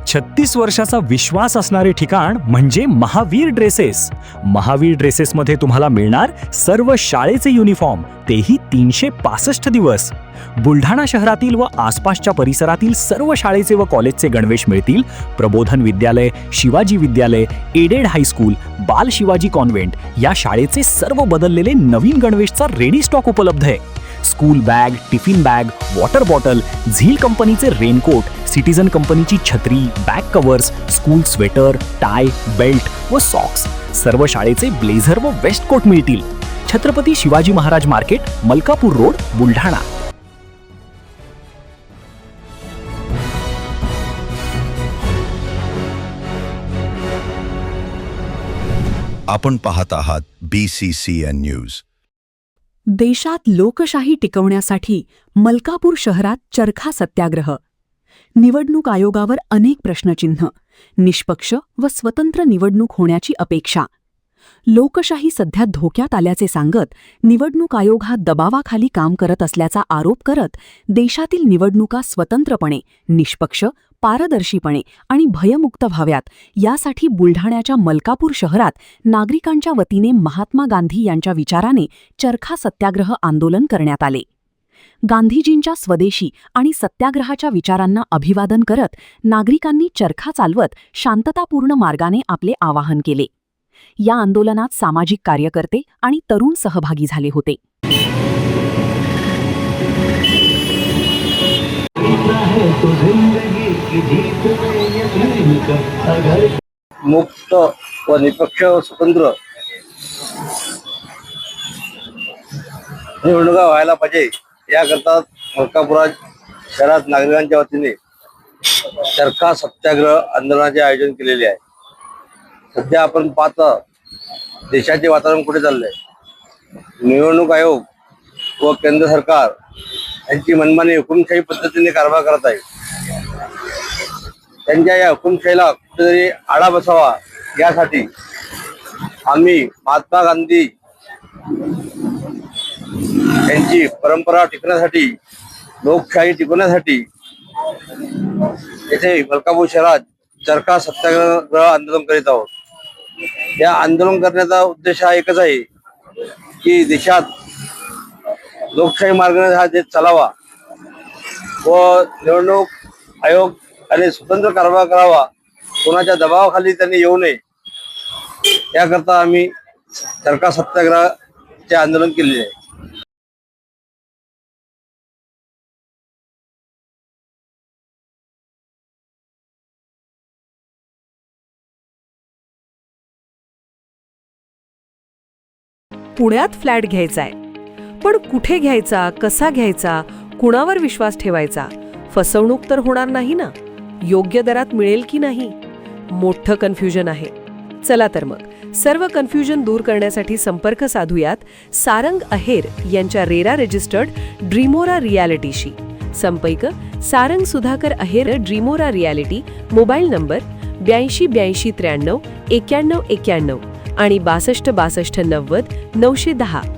36 वर्षाचा विश्वास असणारे ठिकाण म्हणजे महावीर ड्रेसेस. महावीर ड्रेसेसमध्ये तुम्हाला मिळणार सर्व शाळेचे युनिफॉर्म, तेही 365 दिवस. बुलढाणा शहरातील व आसपासच्या परिसरातील सर्व शाळेचे व कॉलेजचे गणवेश मिळतील. प्रबोधन विद्यालय, शिवाजी विद्यालय, एडेड हायस्कूल, बाल शिवाजी कॉन्व्हेंट या शाळेचे सर्व बदललेले नवीन गणवेशचा रेडी स्टॉक उपलब्ध आहे. School bag, tiffin bag, water bottle, झील कंपनीचे रेनकोट, सिटीजन कंपनीची छत्री, back covers, school sweater, tie, belt व सॉक्स, सर्व शाळेचे ब्लेझर व वेस्ट कोट मिळतील. Chhatrapati Shivaji Maharaj market, Malkapur road, Buldhana. आपण पाहत आहात BCCN न्यूज. देशात लोकशाही टिकवण्यासाठी मलकापूर शहरात चरखा सत्याग्रह. निवडणूक आयोगावर अनेक प्रश्नचिन्ह. निष्पक्ष व स्वतंत्र निवडणूक होण्याची अपेक्षा. लोकशाही सध्या धोक्यात आल्याचे सांगत निवडणूक आयोग हा दबावाखाली काम करत असल्याचा आरोप करत देशातील निवडणुका स्वतंत्रपणे, निष्पक्ष, पारदर्शीपणे आणि भयमुक्त व्हाव्यात यासाठी बुलढाण्याच्या मलकापूर शहरात नागरिकांच्या वतीने महात्मा गांधी यांच्या विचाराने चरखा सत्याग्रह आंदोलन करण्यात आले. गांधीजींच्या स्वदेशी आणि सत्याग्रहाच्या विचारांना अभिवादन करत नागरिकांनी चरखा चालवत शांततापूर्ण मार्गाने आपले आवाहन केले. या आंदोलनात सामाजिक कार्यकर्ते आणि तरुण सहभागी झाले होते. मुक्त व निष्पक्ष व स्वतंत्र निवडणुका व्हायला पाहिजे याकरता मलकापूर शहरात नागरिकांच्या वतीने चरखा सत्याग्रह आंदोलनाचे आयोजन केलेले आहे. सध्या आपण पाहता देशाचे वातावरण कुठे चाललंय. निवडणूक आयोग व केंद्र सरकार यांची मनमानी हुकुमशाही पद्धतीने कारभार करत आहे. त्यांच्या या हुकुमशाहीला कुठेतरी आळा बसावा यासाठी आम्ही महात्मा गांधी यांची परंपरा टिकवण्यासाठी, लोकशाही टिकवण्यासाठी येथे मलकापूर शहरात चरखा सत्याग्रह आंदोलन करीत आहोत. या आंदोलन करण्याचा उद्देश हा एकच आहे की देशात लोकशाही मार्गाने हा देश चालावा व निवडणूक आयोग आणि स्वतंत्र कारभार करावा, कोणाच्या दबावाखाली त्यांनी येऊ नये याकरता आम्ही चरखा सत्याग्रहाचे आंदोलन केलेले आहे. पुण्यात फ्लॅट घ्यायचाय, पण कुठे घ्यायचा, कसा घ्यायचा, कुणावर विश्वास ठेवायचा? फसवणूक तर होणार नाही ना? योग्य दरात मिळेल की नाही? मोठं कन्फ्युजन आहे. चला तर मग सर्व कन्फ्युजन दूर करण्यासाठी संपर्क साधूयात सारंग अहेर यांच्या रेरा रजिस्टर्ड ड्रीमोरा रियालिटीशी. संपर्क सारंग सुधाकर अहेर, ड्रीमोरा रियालिटी. मोबाईल नंबर 82 82 93 91 91 आणि 62 62 90 910.